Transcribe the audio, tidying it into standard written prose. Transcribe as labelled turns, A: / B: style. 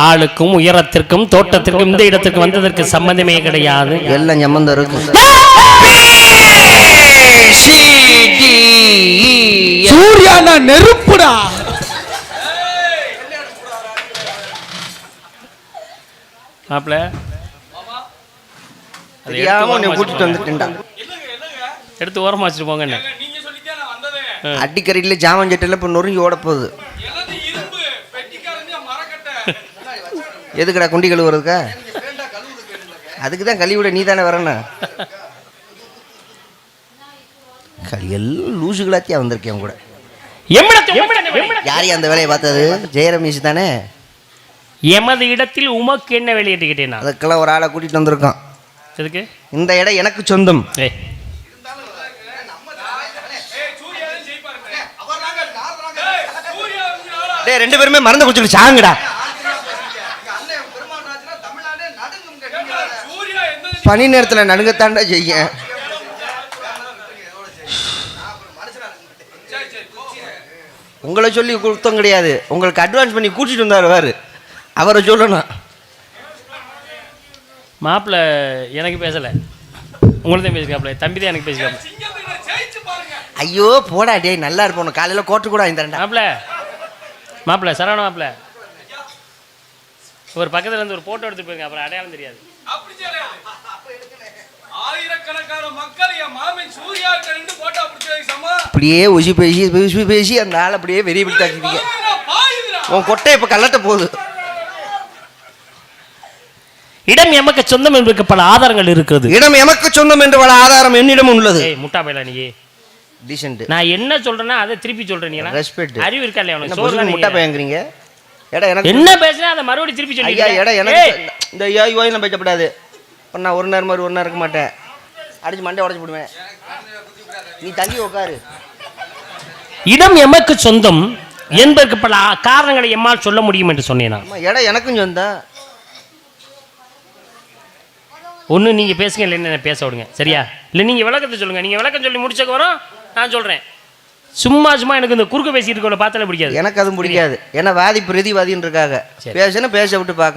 A: ஆளுக்கும் உயரத்திற்கும் தோட்டத்திற்கும் இந்த இடத்துக்கு வந்ததற்கு சம்பந்தமே கிடையாது.
B: எல்லாம் சம்பந்தம் இருக்கு.
C: சூர்யானா நெருப்புடா.
A: மாப்ள
B: கூட்டிட்டு வந்துட்டேன்டா.
A: எடுத்து ஓரமா வச்சுட்டு போங்க.
B: அடிக்கரையில ஜாமன் சட்டில இப்ப நொறுங்கி ஓட போகுது. எதுக்குடா குண்டி கழுவுறதுக்கா? அதுக்குதான் கழுவிட நீ தானே வரணும். எல்லாம் லூசுகளாத்தியா வந்திருக்கேன் கூட. யாரையும் அந்த வேலையை பார்த்தது? ஜெயரமேஷ் தானே.
A: எமது இடத்தில் உமக்கு என்ன வேலை என்று கேட்டேன்.
B: அதுக்கெல்லாம் ஒரு ஆளை கூட்டிட்டு வந்திருக்கான்.
A: எதுக்கு?
B: இந்த இடம் எனக்கு சொந்தம். ரெண்டு பேருமே மறந்து குடிச்சுட்டு சாங்கடா. பனி நேரத்தில் நடுங்கத்தாண்டா செய்ய. உங்களை சொல்லி குத்தம் கிடையாது. உங்களுக்கு அட்வான்ஸ் பண்ணி கூட்டிட்டு வந்தாரு அவரை சொல்லணும்.
A: மாப்பிள்ள எனக்கு பேசலை, உங்கள்தான் பேசிக்காப்ல. தம்பி தான் எனக்கு பேசிக்காப்ல.
B: ஐயோ போடா டே, நல்லா இருப்போம். காலையில் கோட்டு கூட வாங்கித்தரேன்டா.
A: மாப்பிள்ள சரவண மாப்பிள்ள ஒரு பக்கத்துல இருந்து ஒரு போட்டோ எடுத்து போயிருங்க, அப்புறம் அடையாளம் தெரியாது.
B: அப்படியே உசி பேசி பேசி பேசி அந்த ஆள் அப்படியே வெறி பிடித்தாக்கிட்டீங்க. உன் கொட்டை இப்ப கல்லட்ட போகுது.
A: இடம் எமக்கு சொந்தம் என்பதற்கு பல ஆதாரங்கள் இருக்கிறது.
B: இடம் எமக்கு சொந்தம் என்று பல ஆதாரம் என்னிடம் உள்ளது.
A: முட்டா பையலா நீ டீசன்ட். நான் என்ன சொல்றேன்னா அதை திருப்பி சொல்றேன். நீங்க ரெஸ்பெக்ட் அறிவு இருக்கா இல்லையா உனக்கு? சோறு
B: முட்டா பையங்கறீங்க. எடா எனக்கு
A: என்ன பேசுறேன் அதை மறுபடியும் திருப்பி சொல்லியா?
B: எடா எனக்கு இந்த யோயில பேசப்படாது. நான் ஒரு நேரம் மாதிரி ஒரு நேரம் இருக்க மாட்டேன். அடிச்சு மண்டை உடைச்சு போடுவேன். நீ தள்ளி உட்காரு.
A: இடம் எமக்கு சொந்தம் என்பதற்கு பல காரணங்களை எம்மால் சொல்ல முடியும் என்று சொன்னேன்.
B: இடம் எனக்கும் சொந்தம்.
A: ஒன்று நீங்கள் பேசுங்க, இல்லை என்ன பேச விடுங்க, சரியா? இல்லை நீங்கள் விளக்கத்தை சொல்லுங்கள். நீங்கள் விளக்கம் சொல்லி முடிச்சக்கு வரோம் நான் சொல்கிறேன். சும்மா எனக்கு இந்த குறுக்க பேசிட்டு இருக்கவங்கள பார்த்தாலே பிடிக்காது.
B: எனக்கு அதுவும் பிடிக்காது. ஏன்னா வாதி பிரதிவாதின்னு இருக்காங்க. பேசுன்னு பேச விட்டு பார்க்கணும்.